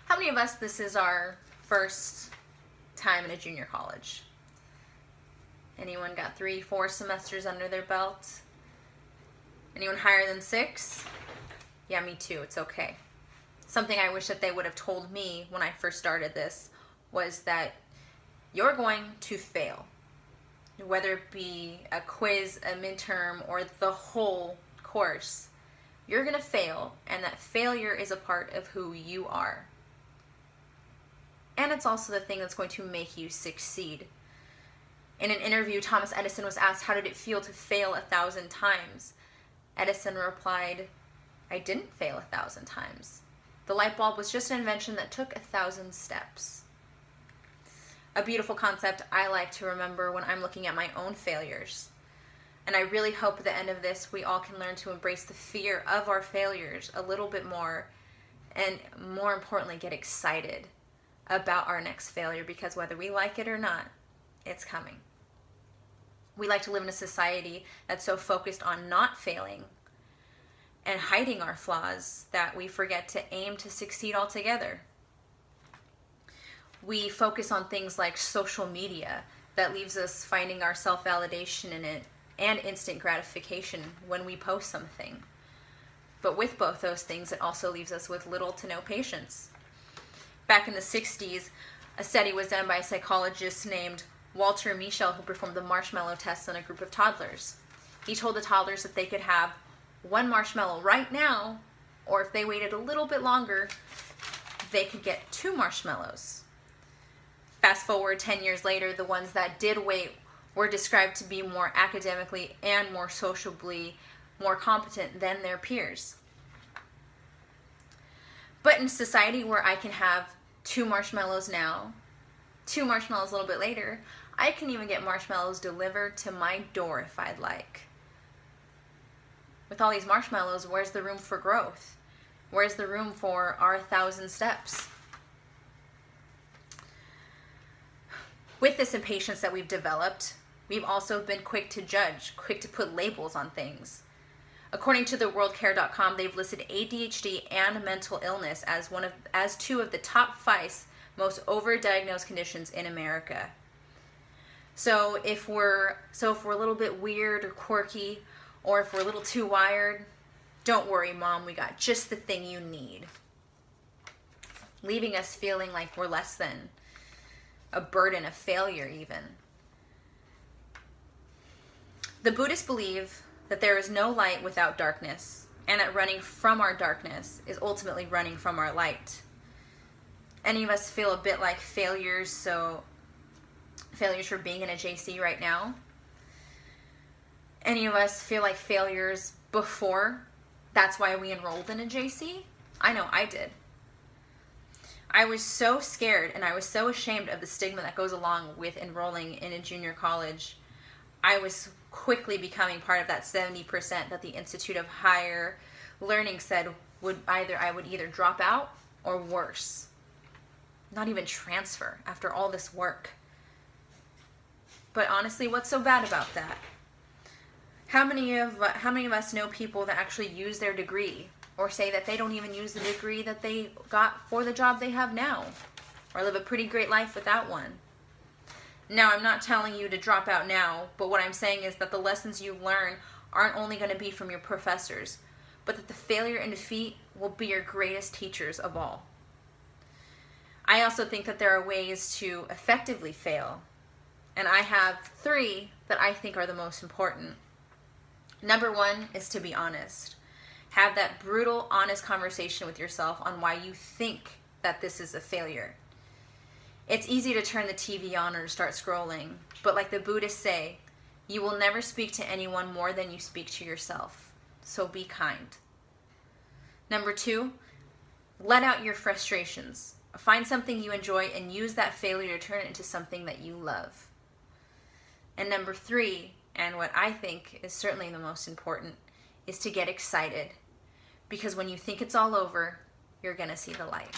How many of us, this is our first time in a junior college? Anyone got 3-4 semesters under their belt? Anyone higher than 6? Yeah, me too. It's okay. Something I wish that they would have told me when I first started this was that you're going to fail. Whether it be a quiz, a midterm, or the whole course, you're going to fail, and that failure is a part of who you are. And it's also the thing that's going to make you succeed. In an interview, Thomas Edison was asked, how did it feel to fail 1,000 times? Edison replied, I didn't fail 1,000 times. The light bulb was just an invention that took 1,000 steps. A beautiful concept I like to remember when I'm looking at my own failures. And I really hope at the end of this we all can learn to embrace the fear of our failures a little bit more, and more importantly, get excited about our next failure, because whether we like it or not, it's coming. We like to live in a society that's so focused on not failing and hiding our flaws that we forget to aim to succeed altogether. We focus on things like social media that leaves us finding our self-validation in it and instant gratification when we post something. But with both those things, it also leaves us with little to no patience. Back in the 60s, a study was done by a psychologist named Walter Mischel, who performed the marshmallow test on a group of toddlers. He told the toddlers that they could have 1 marshmallow right now, or if they waited a little bit longer, they could get 2 marshmallows. Fast forward 10 years later, the ones that did wait were described to be more academically and more sociably more competent than their peers. But in a society where I can have 2 marshmallows now, 2 marshmallows a little bit later, I can even get marshmallows delivered to my door if I'd like. With all these marshmallows, where's the room for growth? Where's the room for our 1,000 steps? With this impatience that we've developed, we've also been quick to judge, quick to put labels on things. According to the WorldCare.com, they've listed ADHD and mental illness as 2 of the top 5 most overdiagnosed conditions in America. So if we're a little bit weird or quirky, or if we're a little too wired, don't worry, Mom, we got just the thing you need. Leaving us feeling like we're less than, a burden, a failure even. The Buddhists believe that there is no light without darkness, and that running from our darkness is ultimately running from our light. Any of us feel a bit like failures, so failures for being in a JC right now? Any of us feel like failures before? That's why we enrolled in a JC? I know I did. I was so scared and I was so ashamed of the stigma that goes along with enrolling in a junior college. I was quickly becoming part of that 70% that the Institute of Higher Learning said I would either drop out or worse, not even transfer after all this work. But honestly, what's so bad about that? How many of us know people that actually use their degree, or say that they don't even use the degree that they got for the job they have now, or live a pretty great life without one? Now, I'm not telling you to drop out now, but what I'm saying is that the lessons you learn aren't only going to be from your professors, but that the failure and defeat will be your greatest teachers of all. I also think that there are ways to effectively fail, and I have 3 that I think are the most important. Number 1 is to be honest. Have that brutal, honest conversation with yourself on why you think that this is a failure. It's easy to turn the TV on or to start scrolling, but like the Buddhists say, you will never speak to anyone more than you speak to yourself. So be kind. Number 2, let out your frustrations. Find something you enjoy and use that failure to turn it into something that you love. And number 3, and what I think is certainly the most important, is to get excited. Because when you think it's all over, you're going to see the light.